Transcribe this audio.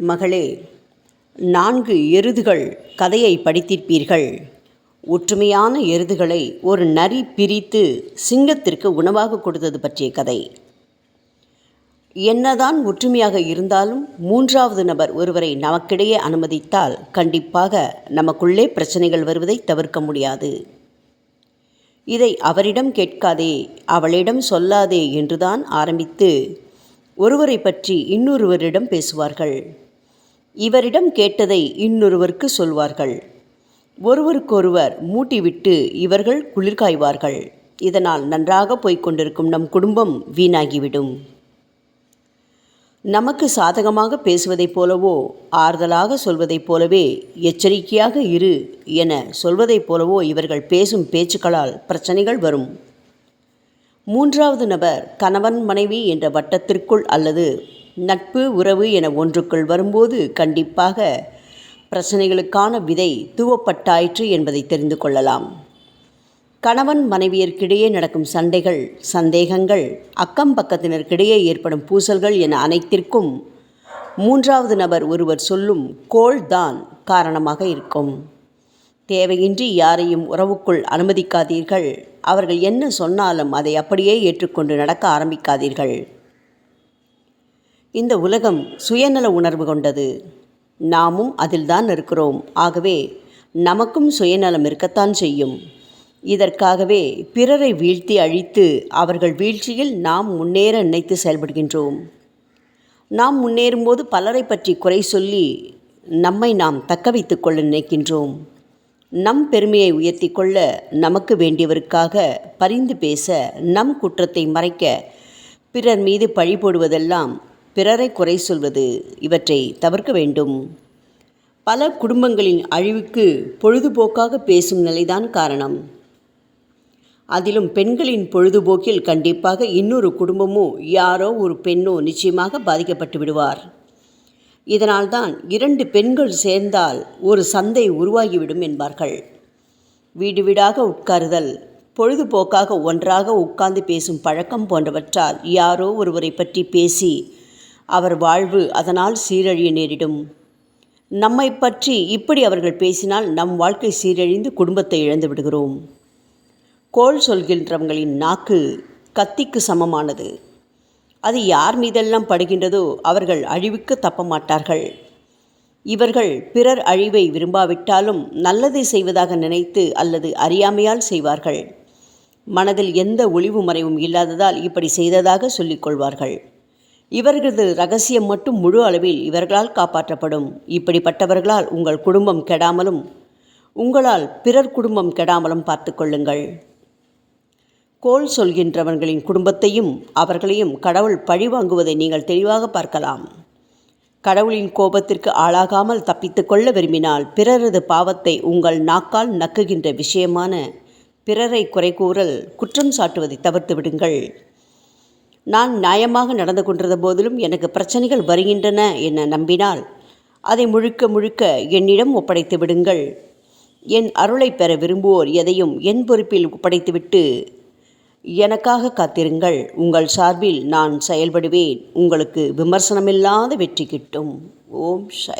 மகளே, 4 எருதுகள் கதையை படித்திருப்பீர்கள். ஒற்றுமையான எருதுகளை ஒரு நரி பிரித்து சிங்கத்திற்கு உணவாக கொடுத்தது பற்றிய கதை. என்னதான் ஒற்றுமையாக இருந்தாலும் 3வது நபர் ஒருவரை நமக்கிடையே அனுமதித்தால் கண்டிப்பாக நமக்குள்ளே பிரச்சனைகள் வருவதை தவிர்க்க முடியாது. இதை அவரிடம் கேட்காதே, அவளிடம் சொல்லாதே என்றுதான் ஆரம்பித்து ஒருவரை பற்றி இன்னொருவரிடம் பேசுவார்கள். இவரிடம் கேட்டதை இன்னொருவருக்கு சொல்வார்கள். ஒருவருக்கொருவர் மூட்டிவிட்டு இவர்கள் குளிர்காய்வார்கள். இதனால் நன்றாக போய்கொண்டிருக்கும் நம் குடும்பம் வீணாகிவிடும். நமக்கு சாதகமாக பேசுவதைப் போலவோ, ஆறுதலாக சொல்வதைப் போலவே, எச்சரிக்கையாக இரு என சொல்வதைப் போலவோ இவர்கள் பேசும் பேச்சுக்களால் பிரச்சனைகள் வரும். 3வது நபர் கணவன் மனைவி என்ற வட்டத்திற்குள் அல்லது நட்பு உறவு என ஒன்றுக்குள் வரும்போது கண்டிப்பாக பிரச்சனைகளுக்கான விதை தூவப்பட்டாயிற்று என்பதை தெரிந்து கொள்ளலாம். கணவன் மனைவியர்க்கிடையே நடக்கும் சண்டைகள், சந்தேகங்கள், அக்கம் பக்கத்தினருக்கிடையே ஏற்படும் பூசல்கள் என அனைத்திற்கும் 3வது நபர் ஒருவர் சொல்லும் கோள் தான் காரணமாக இருக்கும். தேவையின்றி யாரையும் உறவுக்குள் அனுமதிக்காதீர்கள். அவர்கள் என்ன சொன்னாலும் அதை அப்படியே ஏற்றுக்கொண்டு நடக்க ஆரம்பிக்காதீர்கள். இந்த உலகம் சுயநல உணர்வு கொண்டது. நாமும் அதில்தான் இருக்கிறோம். ஆகவே நமக்கும் சுயநலம் இருக்கத்தான் செய்யும். இதற்காகவே பிறரை வீழ்த்தி அழித்து அவர்கள் வீழ்ச்சியில் நாம் முன்னேற நினைத்து செயல்படுகின்றோம். நாம் முன்னேறும்போது பலரை பற்றி குறை சொல்லி நம்மை நாம் தக்க வைத்து கொள்ள நினைக்கின்றோம். நம் பெருமையை உயர்த்தி கொள்ள, நமக்கு வேண்டியவருக்காக பரிந்து பேச, நம் குற்றத்தை மறைக்க பிறர் மீது பழி போடுவதெல்லாம், பிறரை குறை சொல்வது, இவற்றை தவிர்க்க வேண்டும். பல குடும்பங்களின் அழிவுக்கு பொழுதுபோக்காக பேசும் நிலைதான் காரணம். அதிலும் பெண்களின் பொழுதுபோக்கில் கண்டிப்பாக இன்னொரு குடும்பமோ யாரோ ஒரு பெண்ணோ நிச்சயமாக பாதிக்கப்பட்டு விடுவார். இதனால்தான் 2 பெண்கள் சேர்ந்தால் ஒரு சந்தை உருவாகிவிடும் என்பார்கள். வீடு வீடாக உட்காருதல், பொழுதுபோக்காக ஒன்றாக உட்கார்ந்து பேசும் பழக்கம் போன்றவற்றால் யாரோ ஒருவரை பற்றி பேசி அவர் வாழ்வு அதனால் சீரழிய நேரிடும். நம்மை பற்றி இப்படி அவர்கள் பேசினால் நம் வாழ்க்கை சீரழிந்து குடும்பத்தை இழந்து விடுகிறோம். கோள் சொல்கின்றவங்களின் நாக்கு கத்திக்கு சமமானது. அது யார் மீதெல்லாம் படுகின்றதோ அவர்கள் அழிவுக்கு தப்ப மாட்டார்கள். இவர்கள் பிறர் அழிவை விரும்பாவிட்டாலும் நல்லதை செய்வதாக நினைத்து அல்லது அறியாமையால் செய்வார்கள். மனதில் எந்த ஒளிவு மறைவும் இல்லாததால் இப்படி செய்ததாக சொல்லிக் கொள்வார்கள். இவர்களது ரகசியம் மட்டும் முழு அளவில் இவர்களால் காப்பாற்றப்படும். இப்படிப்பட்டவர்களால் உங்கள் குடும்பம் கெடாமலும் உங்களால் பிறர் குடும்பம் கெடாமலும் பார்த்து கொள்ளுங்கள். கோள் சொல்கின்றவர்களின் குடும்பத்தையும் அவர்களையும் கடவுள் பழிவாங்குவதை நீங்கள் தெளிவாக பார்க்கலாம். கடவுளின் கோபத்திற்கு ஆளாகாமல் தப்பித்து கொள்ள விரும்பினால் பிறரது பாவத்தை உங்கள் நாக்கால் நக்குகின்ற விஷயமான பிறரை குறை கூறல், குற்றம் சாட்டுவதை தவிர்த்து விடுங்கள். நான் நியாயமாக நடந்து கொண்டிருந்த போதிலும் எனக்கு பிரச்சனைகள் வருகின்றன என நம்பினால் அதை முழுக்க முழுக்க என்னிடம் ஒப்படைத்து விடுங்கள். என் அருளை பெற விரும்புவோர் எதையும் என் பொறுப்பில் ஒப்படைத்துவிட்டு எனக்காக காத்திருங்கள். உங்கள் சார்பில் நான் செயல்படுவேன். உங்களுக்கு விமர்சனமில்லாத வெற்றி கிட்டும். ஓம் சாய்.